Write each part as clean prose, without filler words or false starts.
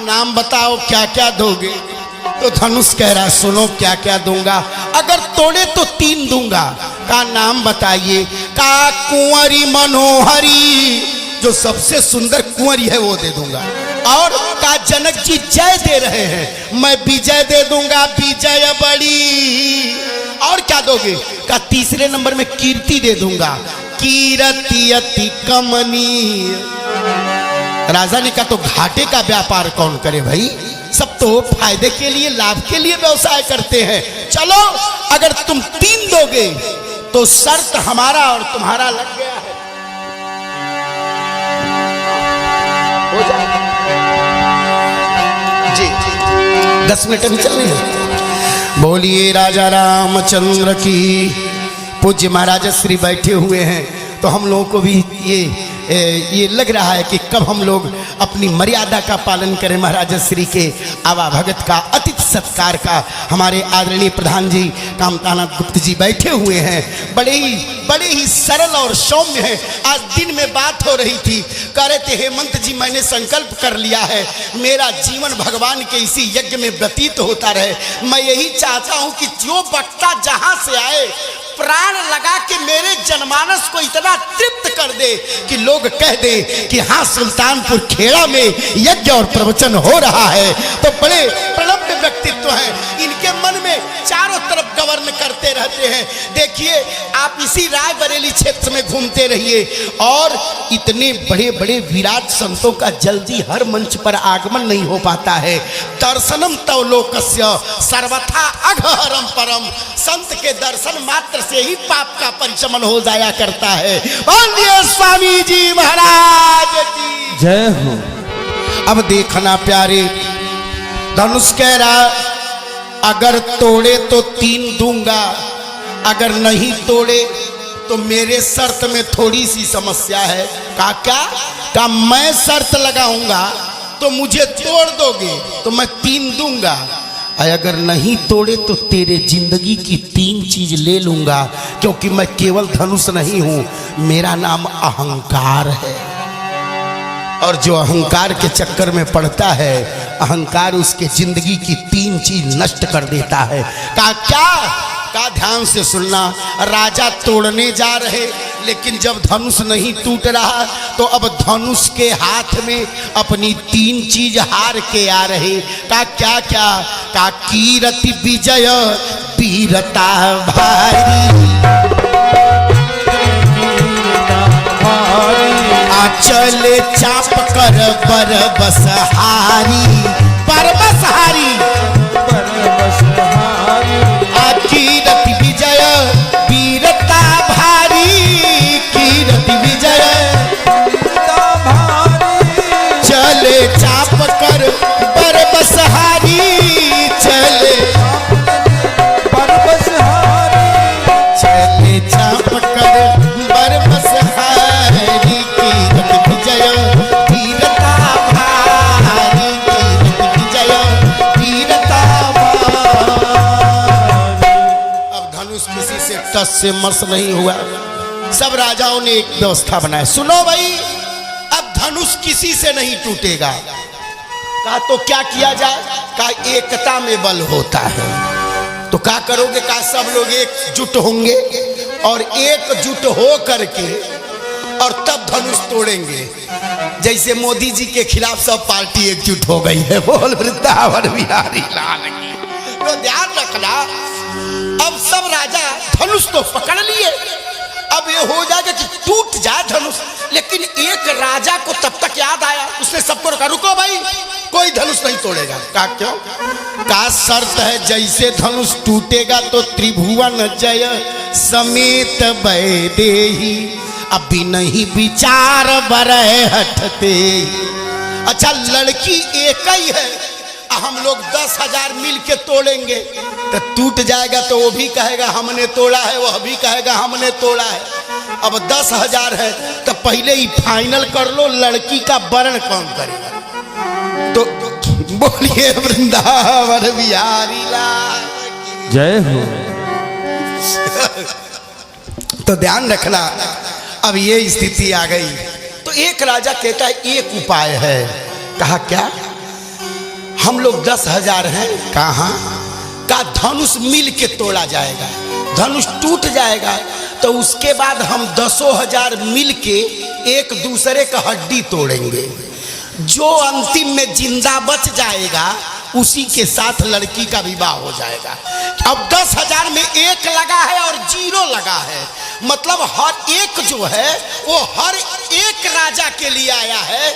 नाम बताओ क्या क्या दोगे। तो धनुष कह रहा सुनो क्या क्या दूंगा, अगर तोड़े तो 3 दूंगा। का नाम बताइए। का कुंवरी मनोहरी, जो सबसे सुंदर कुंवरी है वो दे दूंगा। और का जनक जी जय दे रहे हैं, मैं विजय दे दूंगा, विजय बड़ी। और क्या दोगे। का तीसरे नंबर में कीर्ति दे दूंगा, कीर्ति अति कमनीय। राजा ने कहा तो घाटे का व्यापार कौन करे भाई, सब तो फायदे के लिए लाभ के लिए व्यवसाय करते हैं। चलो अगर तुम 3 दोगे तो शर्त हमारा और तुम्हारा लग गया है, हो जाएगा। जी 10 मिनट में चल रही है। बोलिए राजा रामचंद्र की। पूज्य महाराज श्री बैठे हुए हैं तो हम लोगों को भी ये लग रहा है कि कब हम लोग अपनी मर्यादा का पालन करें। महाराज श्री के आवा भगत का, अतिथि सत्कार का। हमारे आदरणीय प्रधान जी कामतानाथ गुप्त जी बैठे हुए हैं, बड़े ही सरल और सौम्य हैं। आज दिन में बात हो रही थी, कह रहे थे हेमंत जी मैंने संकल्प कर लिया है मेरा जीवन भगवान के इसी यज्ञ में व्यतीत होता रहे। मैं यही चाहता हूं कि जो वक्ता जहां से आए प्राण लगा के मेरे जनमानस को इतना तृप्त कर दे कि लोग कह दे कि हाँ सुल्तानपुर खेड़ा में यज्ञ और प्रवचन हो रहा है। तो बड़े प्रणव व्यक्तित्व हैं, इनके मन में चारों तरफ गवर्न करते रहते हैं। देखिए आप इसी रायबरेली क्षेत्र में घूमते रहिए और इतने बड़े बड़े विराट संतों का जल्दी हर मंच पर आगमन नहीं हो पाता है। दर्शनम तव लोकस्य सर्वथा अघहरम परम, संत के दर्शन मात्र से ही पाप का परिचमन हो जाया करता है। बोलिए स्वामी जी महाराज की जय हो। अब देखना प्यारे, धनुष कह रहा अगर तोड़े तो 3 दूंगा, अगर नहीं तोड़े तो मेरे शर्त में थोड़ी सी समस्या है। का मैं शर्त लगाऊंगा तो मुझे तोड़ दोगे तो मैं 3 दूंगा, अगर नहीं तोड़े तो तेरे जिंदगी की 3 चीज ले लूंगा, क्योंकि मैं केवल धनुष नहीं हूं, मेरा नाम अहंकार है। और जो अहंकार के चक्कर में पड़ता है, अहंकार उसके जिंदगी की 3 चीज नष्ट कर देता है। का ध्यान से सुनना। राजा तोड़ने जा रहे, लेकिन जब धनुष नहीं टूट रहा तो अब धनुष के हाथ में अपनी 3 चीज हार के आ रहे। क्या का कीर्ति विजय वीरता भारी, चले चाप कर बरबस हारी, बरबस हारी, कीर्ति विजय वीरता भारी, कीर्ति विजय चले चाप कर बरबस हारी, चले बरबस हारी, चले चाप कर बरबस हारी, कीर्ति विजय वीरता भारी, कीर्ति विजय वीरता भारी। अब धनुष किसी से टस से मस नहीं हुआ। सब राजाओं ने एक व्यवस्था बनाया, सुनो भाई अब धनुष किसी से नहीं टूटेगा। कहा तो क्या किया जाए। का एकता में बल होता है। तो क्या करोगे। का सब लोग एकजुट होंगे और एकजुट हो करके और तब धनुष तोड़ेंगे। जैसे मोदी जी के खिलाफ सब पार्टी एकजुट हो गई है, बोल वृंदावन बिहारी लाल की। तो ध्यान रखना, अब सब राजा धनुष तो पकड़ लिए, अब ये हो जाएगा कि टूट जाए धनुष। लेकिन एक राजा को तब तक याद आया, उसने सबको रोका, रुको भाई कोई धनुष नहीं तोड़ेगा। का क्यों। का शर्त है जैसे धनुष टूटेगा तो त्रिभुवन जय समेत वैदेही, अभी नहीं विचार बरह हटते। अच्छा लड़की एक ही है, हम लोग 10,000 मिल के तोड़ेंगे तो टूट जाएगा, तो वो भी कहेगा हमने तोड़ा है, वो भी कहेगा हमने तोड़ा है। अब 10,000 है तो पहले ही फाइनल कर लो लड़की का वर्ण कौन करेगा। तो बोलिए वृंदावन बिहारी लाल जय हो। तो ध्यान रखना, अब ये स्थिति आ गई तो एक राजा कहता है एक उपाय है। कहा क्या। हम लोग 10,000 हैं। कहाँ का धनुष मिल के तोड़ा जाएगा, धनुष टूट जाएगा तो उसके बाद हम 10,000 मिल के एक दूसरे का हड्डी तोड़ेंगे। जो अंतिम में जिंदा बच जाएगा उसी के साथ लड़की का विवाह हो जाएगा। अब 10,000 में एक लगा है और 0 लगा है, मतलब हर एक जो है वो हर एक राजा के लिए आया है।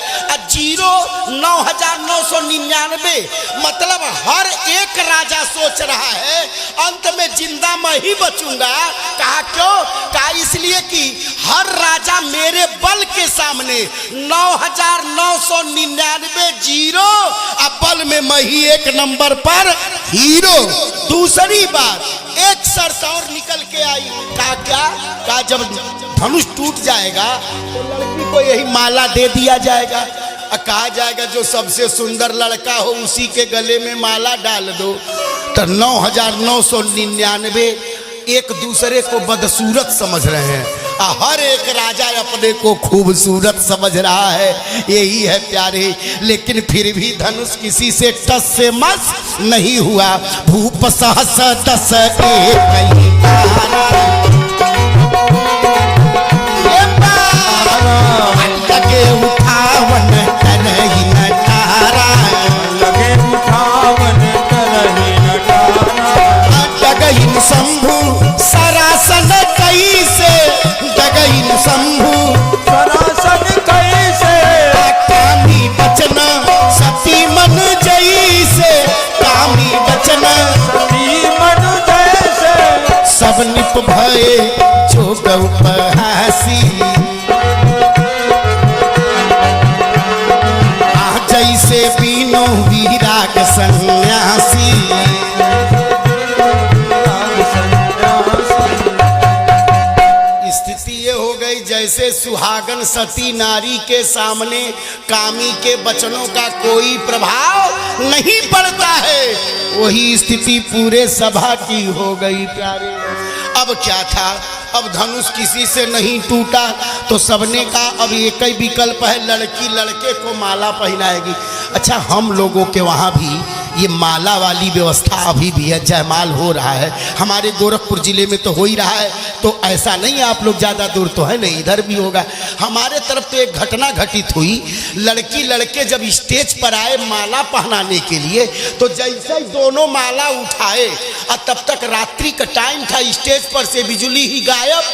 0 9,999 मतलब हर एक राजा सोच रहा है अंत में जिंदा मैं ही बचूंगा। कहा क्यों? कहा इसलिए कि हर राजा मेरे बल के सामने 9,999 जीरो, अब बल में मैं ही एक नंबर पर हीरो। दूसरी बात एक शर्त और निकल के आई। कहा क्या? कहा जब धनुष टूट जाएगा तो लड़की को यही माला दे दिया जाएगा। कहा जाएगा जो सबसे सुंदर लड़का हो उसी के गले में माला डाल दो। तो 9,999 एक दूसरे को बदसूरत समझ रहे हैं, हर एक राजा अपने को खूबसूरत समझ रहा है। यही है प्यारे, लेकिन फिर भी धनुष किसी से टस से मस नहीं हुआ। भूप सहस 10 लगे उठावन करही नटारा, लगे उठावन करही नटारा। जगइन शंभु सरासन कैसे, जगइन शंभु सरासन कैसे। कामी बचना सती मन जैसे, कामी बचना सती मन जैसे। सब निप भये जो गौपहासी, जैसे बीनो वीराग सन्यासी। स्थिति ये हो गई जैसे सुहागन सती नारी के सामने कामी के वचनों का कोई प्रभाव नहीं पड़ता है, वही स्थिति पूरे सभा की हो गई प्यारे। अब क्या था? अब धनुष किसी से नहीं टूटा तो सबने कहा अब एक ही विकल्प है, लड़की लड़के को माला पहनाएगी। अच्छा, हम लोगों के वहाँ भी ये माला वाली व्यवस्था अभी भी है, जयमाल हो रहा है। हमारे गोरखपुर जिले में तो हो ही रहा है, तो ऐसा नहीं है आप लोग ज़्यादा दूर तो है नहीं, इधर भी होगा। हमारे तरफ तो एक घटना घटित हुई, लड़की लड़के जब स्टेज पर आए माला पहनाने के लिए, तो जैसे ही दोनों माला उठाए और तब तक रात्रि का टाइम था, स्टेज पर से बिजली ही गायब।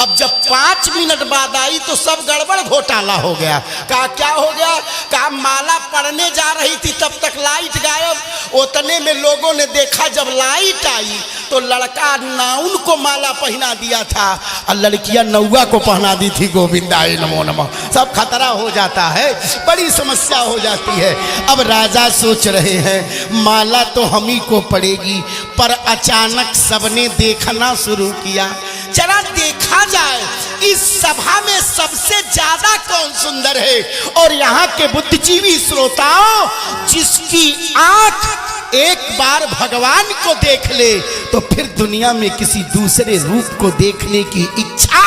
अब जब 5 मिनट बाद आई तो सब गड़बड़ घोटाला हो गया। कहा क्या हो गया? कहा माला पड़ने जा रही थी तब तक लाइट गायब। उतने में लोगों ने देखा जब लाइट आई तो लड़का नाउन को माला पहना दिया था और लड़कियां नौवा को पहना दी थी। गोविंदाय नमो नमः। सब खतरा हो जाता है, बड़ी समस्या हो जाती है। अब राजा सोच रहे हैं माला तो हम ही को पड़ेगी, पर अचानक सबने देखना शुरू किया। जरा देखा जाए इस सभा में सबसे ज्यादा कौन सुंदर है। और यहाँ के बुद्धिजीवी श्रोताओं, जिसकी आंख एक बार भगवान को देख ले तो फिर दुनिया में किसी दूसरे रूप को देखने की इच्छा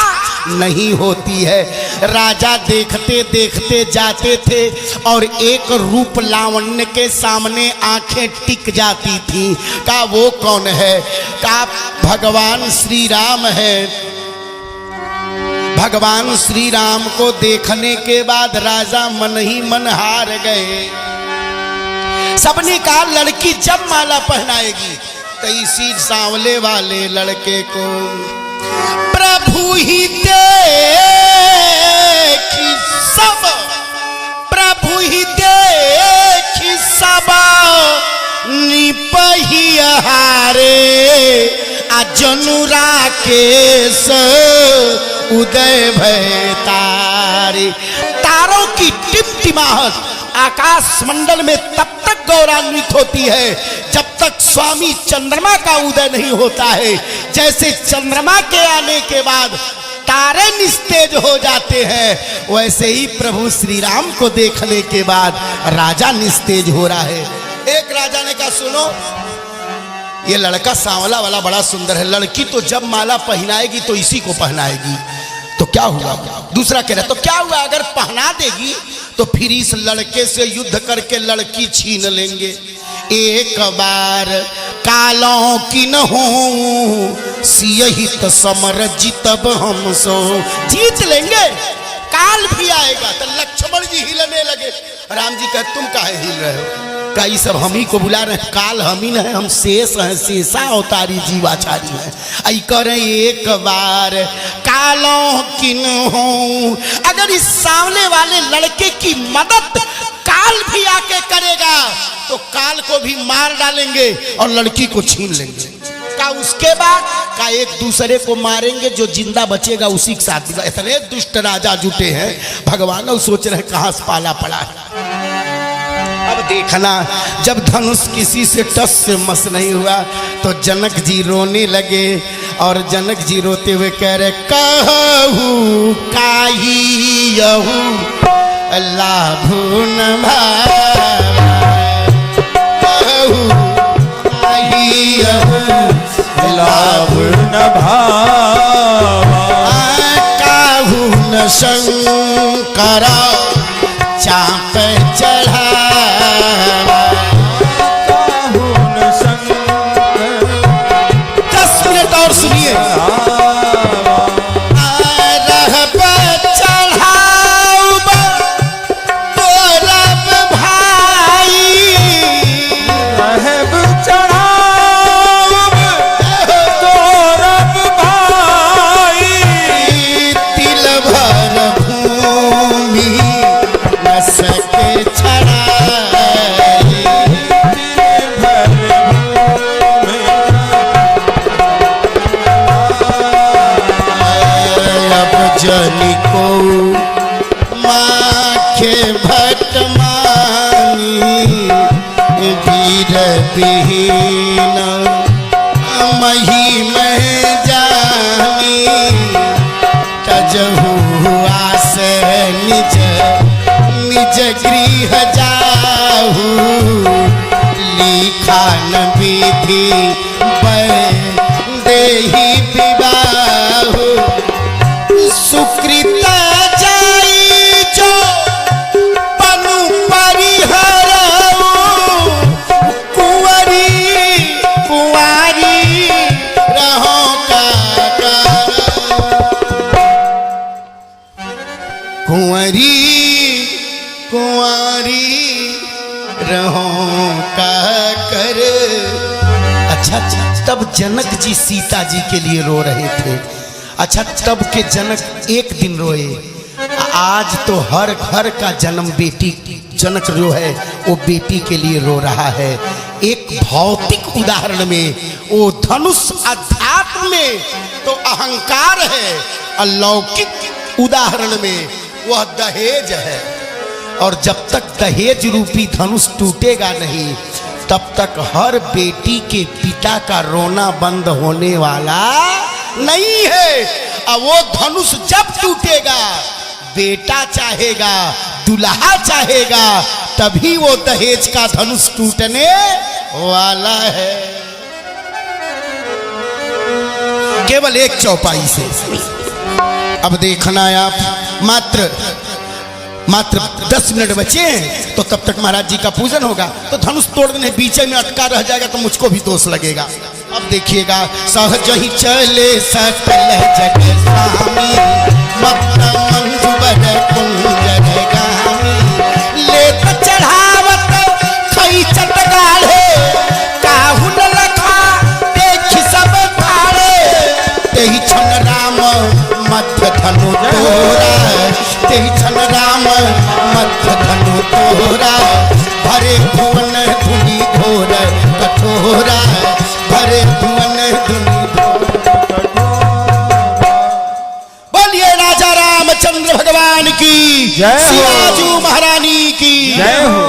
नहीं होती है। राजा देखते देखते जाते थे और एक रूप लावण्य के सामने आंखें टिक जाती थी। का वो कौन है? का भगवान श्री राम है। भगवान श्री राम को देखने के बाद राजा मन ही मन हार गए। सबने कहा लड़की जब माला पहनाएगी तो इसी सांवले वाले लड़के को प्रभु ही देखी सब, प्रभु ही देखी सब निपही हारे। जनुरा केस उदय भय तारे। तारों की टिमटिमाहट आकाश मंडल में तब तक गौरवान्वित होती है जब तक स्वामी चंद्रमा का उदय नहीं होता है। जैसे चंद्रमा के आने के बाद तारे निस्तेज हो जाते हैं, वैसे ही प्रभु श्री राम को देखने के बाद राजा निस्तेज हो रहा है। एक राजा ने कहा सुनो, ये लड़का सांवला वाला बड़ा सुंदर है, लड़की तो जब माला पहनाएगी तो इसी को पहनाएगी। तो क्या हुआ? दूसरा कह रहा तो क्या हुआ अगर पहना देगी तो फिर इस लड़के से युद्ध करके लड़की छीन लेंगे। एक बार कालों की न हो सियहित समर जीतब हम सो, जीत लेंगे, काल भी आएगा। तो लक्ष्मण जी हिलने लगे। राम जी कहे तुम काहे हिल रहे हो? का ये सब हम ही को बुला रहे हैं, काल हम ही न है, हम शेष हैं, शेषा अवतारी जीवाचारी हैं। आई करें एक बार कालों किन हो, अगर इस सामने वाले लड़के की मदद काल भी आके करेगा तो काल को भी मार डालेंगे और लड़की को छीन लेंगे। का उसके बाद का एक दूसरे को मारेंगे, जो जिंदा बचेगा उसी के साथ। इतने दुष्ट राजा जुटे हैं, भगवान अब सोच रहे कहां से पाला पड़ा है। अब देखना जब धनुष किसी से टस से मस नहीं हुआ तो जनक जी रोने लगे और जनक जी रोते हुए कह रहे कहू काही यहू लाभु न कहू काही यहू लाभ न भावा, काहू न शंकरा चाप चढ़ा, काहू न शंकर 10 मिनट और सुनिए। जनी को माखे भट मानी वीर विहीन मही में जानी, तजहु आस निज निज गृह जाहू, लिखा न विधि देही विवाहु, सुकृत जाई जो पनु परिहरऊ, कुंवरी कुंवारी रहो का कुंवरी कुंवारी रहो का कर। अच्छा तब जनक जी सीता जी के लिए रो रहे थे। अच्छा तब के जनक एक दिन रोए, आज तो हर घर का जन्म बेटी जनक जो है वो बेटी के लिए रो रहा है। एक भौतिक उदाहरण में वो धनुष, अध्यात्म में तो अहंकार है, अलौकिक उदाहरण में वह दहेज है। और जब तक दहेज रूपी धनुष टूटेगा नहीं तब तक हर बेटी के पिता का रोना बंद होने वाला नहीं है। अब वो धनुष जब टूटेगा, बेटा चाहेगा, दुल्हा चाहेगा, तभी वो दहेज का धनुष टूटने वाला है। केवल एक चौपाई से। अब देखना है आप, मात्र 10 मिनट बचे हैं तो तब तक महाराज जी का पूजन होगा। तो धनुष तोड़ देने बीच में अटका रह जाएगा तो मुझको भी दोष लगेगा। अब देखिएगा सहज ही चले सकल जग स्वामी, मत मंजुबर कुंजर गामी, लेत चढ़ावत खई चटगाढ़े, काहू न लखा देखि सब फाड़े, तेहि छन राम मध्य धनु तोरा, तेहि छन राम मध्य धनु तोरा, भरे भुवन धुनि घोर कठोरा, भरे भुवन धुनि घोर कठोरा। बोलिए राजा रामचंद्र भगवान की, जय हो। शिवाजी महारानी की जय हो।